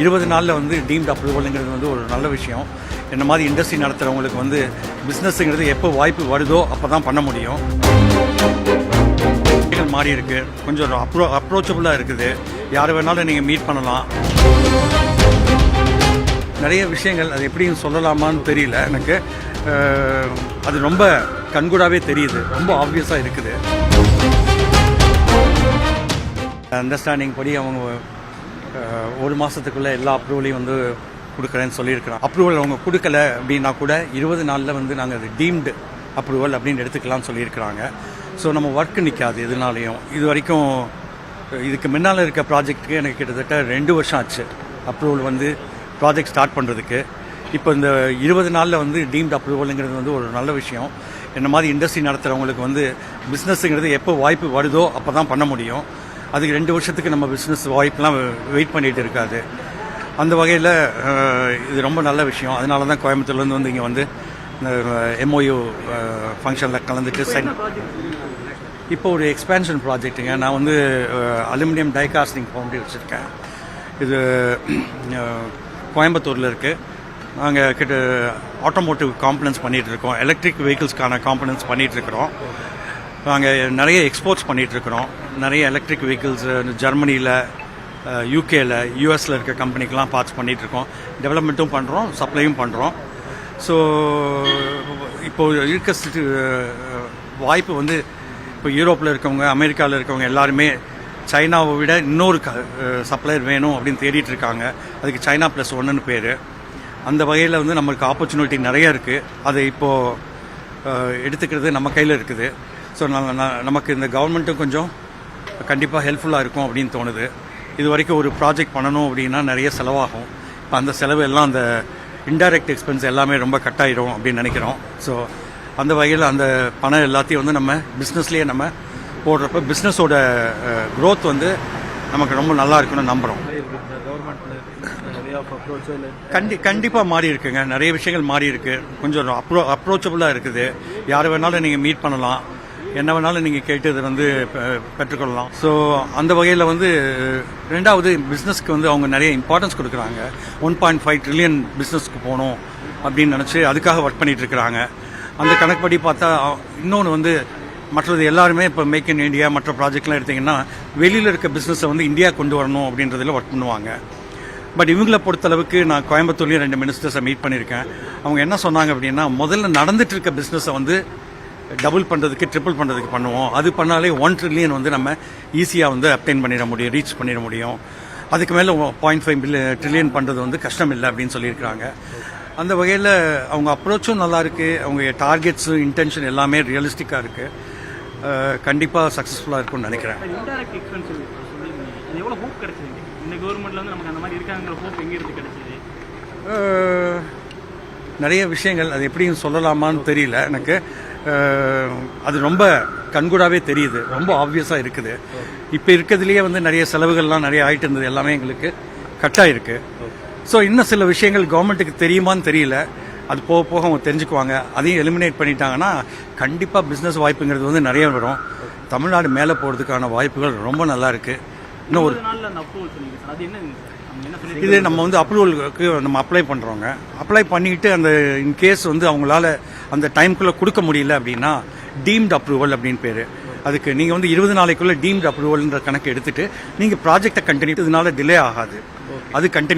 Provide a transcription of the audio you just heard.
20 நாளில் வந்து டீம்டு அப்ரூவலுங்கிறது வந்து ஒரு நல்ல விஷயம். என்ன மாதிரி இண்டஸ்ட்ரி நடத்துகிறவங்களுக்கு வந்து பிஸ்னஸ்ங்கிறது எப்போ வாய்ப்பு வருதோ அப்போ தான் பண்ண முடியும். மாறி இருக்கு, கொஞ்சம் அப்ரோச்சபுளாக இருக்குது. யார் வேணாலும் நீங்கள் மீட் பண்ணலாம். நிறைய விஷயங்கள் அது எப்படின்னு சொல்லலாமான்னு தெரியல எனக்கு. அது ரொம்ப கண்கூடாவே தெரியுது, ரொம்ப ஆப்வியஸாக இருக்குது. அண்டர்ஸ்டாண்டிங் படி அவங்க ஒரு மாதத்துக்குள்ளே எல்லா அப்ரூவலையும் வந்து கொடுக்குறேன்னு சொல்லியிருக்கிறாங்க. அப்ரூவல் அவங்க கொடுக்கல அப்படின்னா கூட 20 நாளில் வந்து நாங்கள் அது டீம்டு அப்ரூவல் அப்படின்னு எடுத்துக்கலாம்னு சொல்லியிருக்கிறாங்க. ஸோ நம்ம ஒர்க்கு நிற்காது எதுனாலையும். இது வரைக்கும் இதுக்கு முன்னால் இருக்க ப்ராஜெக்ட்டுக்கு எனக்கு கிட்டத்தட்ட 2 வருஷம் ஆச்சு அப்ரூவல் வந்து ப்ராஜெக்ட் ஸ்டார்ட் பண்ணுறதுக்கு. இப்போ இந்த 20 நாளில் வந்து டீம்டு அப்ரூவலுங்கிறது வந்து ஒரு நல்ல விஷயம். என்ன மாதிரி இண்டஸ்ட்ரி நடத்துகிறவங்களுக்கு வந்து பிஸ்னஸ்ங்கிறது எப்போ வாய்ப்பு வருதோ அப்போ தான் பண்ண முடியும். அதுக்கு 2 வருஷத்துக்கு நம்ம பிஸ்னஸ் வாய்ப்பெலாம் வெயிட் பண்ணிகிட்டு இருக்காது. அந்த வகையில் இது ரொம்ப நல்ல விஷயம். அதனால தான் கோயம்புத்தூர்லேருந்து வந்து இங்கே வந்து இந்த MOU ஃபங்க்ஷனில் கலந்துட்டு இப்போ ஒரு எக்ஸ்பேன்ஷன் ப்ராஜெக்ட்டுங்க. நான் வந்து அலுமினியம் டைகாஸ்டிங் ஃபவுண்டரி வச்சுருக்கேன். இது கோயம்புத்தூரில் இருக்குது. நாங்கள் கிட்ட ஆட்டோமோட்டிவ் காம்பனன்ட்ஸ் பண்ணிகிட்ருக்கோம், எலக்ட்ரிக் வெஹிக்கிள்ஸ்க்கான காம்பனன்ட்ஸ் பண்ணிகிட்ருக்குறோம். நாங்கள் நிறைய எக்ஸ்போர்ட்ஸ் பண்ணிகிட்ருக்குறோம். நிறைய எலக்ட்ரிக் வெஹிக்கிள்ஸ் ஜெர்மனியில், யூகேல, யூஎஸில் இருக்க கம்பெனிக்கெலாம் பார்ட்ஸ் பண்ணிகிட்ருக்கோம். டெவலப்மெண்ட்டும் பண்ணுறோம், சப்ளையும் பண்ணுறோம். ஸோ இப்போது இருக்க வாய்ப்பு வந்து இப்போ யூரோப்பில் இருக்கவங்க, அமெரிக்காவில் இருக்கவங்க எல்லாருமே சைனாவை விட இன்னொரு சப்ளையர் வேணும் அப்படின்னு தேடிட்டு இருக்காங்க. அதுக்கு சைனா +1ன்னு பேர். அந்த வகையில் வந்து நம்மளுக்கு ஆப்பர்ச்சுனிட்டி நிறைய இருக்குது. அதை இப்போது எடுத்துக்கிறது நம்ம கையில் இருக்குது. ஸோ நமக்கு இந்த கவர்மெண்ட்டும் கொஞ்சம் கண்டிப்பாக ஹெல்ப்ஃபுல்லாக இருக்கும் அப்படின்னு தோணுது. இது வரைக்கும் ஒரு ப்ராஜெக்ட் பண்ணணும் அப்படின்னா நிறைய செலவாகும். இப்போ அந்த செலவு எல்லாம் அந்த இன்டைரக்ட் எக்ஸ்பென்ஸ் எல்லாமே ரொம்ப கட் ஆயிடும் அப்படின்னு நினைக்கிறோம். ஸோ அந்த வகையில் அந்த பணம் எல்லாத்தையும் வந்து நம்ம பிஸ்னஸ்லேயே நம்ம போடுறப்ப பிஸ்னஸோட க்ரோத் வந்து நமக்கு ரொம்ப நல்லா இருக்குன்னு நம்புகிறோம். கண்டிப்பாக மாறி இருக்குங்க. நிறைய விஷயங்கள் மாறி இருக்கு. கொஞ்சம் அப்ரோச்சபுளாக இருக்குது. யார் வேணாலும் நீங்கள் மீட் பண்ணலாம், என்ன வேணாலும் நீங்கள் கேட்டு இதை வந்து பெற்றுக்கொள்ளலாம். ஸோ அந்த வகையில் வந்து ரெண்டாவது பிஸ்னஸ்க்கு வந்து அவங்க நிறைய இம்பார்ட்டன்ஸ் கொடுக்குறாங்க. 1.5 ட்ரில்லியன் பிஸ்னஸ்க்கு போகணும் அப்படின்னு நினச்சி அதுக்காக ஒர்க் பண்ணிட்டு இருக்கிறாங்க. அந்த கணக்குப்படி பார்த்தா இன்னொன்று வந்து மற்றது எல்லாருமே இப்போ மேக் இன் இந்தியா மற்ற ப்ராஜெக்ட்லாம் எடுத்திங்கன்னா வெளியில் இருக்க பிஸ்னஸை வந்து இந்தியா கொண்டு வரணும் அப்படின்றதில் ஒர்க் பண்ணுவாங்க. பட் இவங்களை பொறுத்தளவுக்கு நான் கோயம்புத்தூர்லேயும் 2 மினிஸ்டர்ஸை மீட் பண்ணியிருக்கேன். அவங்க என்ன சொன்னாங்க அப்படின்னா, முதல்ல நடந்துட்டு இருக்க பிஸ்னஸை வந்து டபுள் பண்ணுறதுக்கு, ட்ரிபிள் பண்ணுறதுக்கு பண்ணுவோம். அது பண்ணாலே 1 ட்ரில்லியன் வந்து நம்ம ஈஸியாக வந்து அப்டைன் பண்ணிட முடியும், ரீச் பண்ணிட முடியும். அதுக்கு மேலே 0.5 ட்ரில்லியன் பண்ணுறது வந்து கஷ்டம் இல்லை அப்படின்னு சொல்லியிருக்கிறாங்க. அந்த வகையில் அவங்க அப்ரோச்சும் நல்லா இருக்குது. அவங்க டார்கெட்ஸு, இன்டென்ஷன் எல்லாமே ரியலிஸ்டிக்காக இருக்குது. கண்டிப்பாக சக்ஸஸ்ஃபுல்லாக இருக்கும்னு நினைக்கிறேன். நிறைய விஷயங்கள் அது எப்படின்னு சொல்லலாமான்னு தெரியல எனக்கு. அது ரொம்ப கண்கூடாவே தெரியுது, ரொம்ப ஆப்வியஸாக இருக்குது. இப்போ இருக்கிறதுலேயே வந்து நிறைய செலவுகள்லாம் நிறைய ஆகிட்டு இருந்தது, எல்லாமே எங்களுக்கு கட்டாயிருக்கு. ஸோ இன்னும் சில விஷயங்கள் கவர்மெண்ட்டுக்கு தெரியுமான்னு தெரியல. அது போக போக அவங்க தெரிஞ்சுக்குவாங்க. அதையும் எலிமினேட் பண்ணிட்டாங்கன்னா கண்டிப்பாக பிஸ்னஸ் வாய்ப்புங்கிறது வந்து நிறைய வரும். தமிழ்நாடு மேலே போகிறதுக்கான வாய்ப்புகள் ரொம்ப நல்லா இருக்குது. இன்னும் ஒரு இது நம்ம வந்து அப்ரூவலுக்கு நம்ம அப்ளை பண்ணுறோங்க. அப்ளை பண்ணிட்டு அந்த இன்கேஸ் வந்து அவங்களால அந்த டைமுக்குள்ளே கொடுக்க முடியல அப்படின்னா டீம்டு அப்ரூவல் அப்படின்னு பேர். அதுக்கு நீங்கள் வந்து 20 நாளைக்குள்ளே டீம்டு அப்ரூவல்ன்ற கணக்கு எடுத்துட்டு நீங்கள் ப்ராஜெக்டை கண்டினியூ, இதனால டிலே ஆகாது, அது கண்டினியூ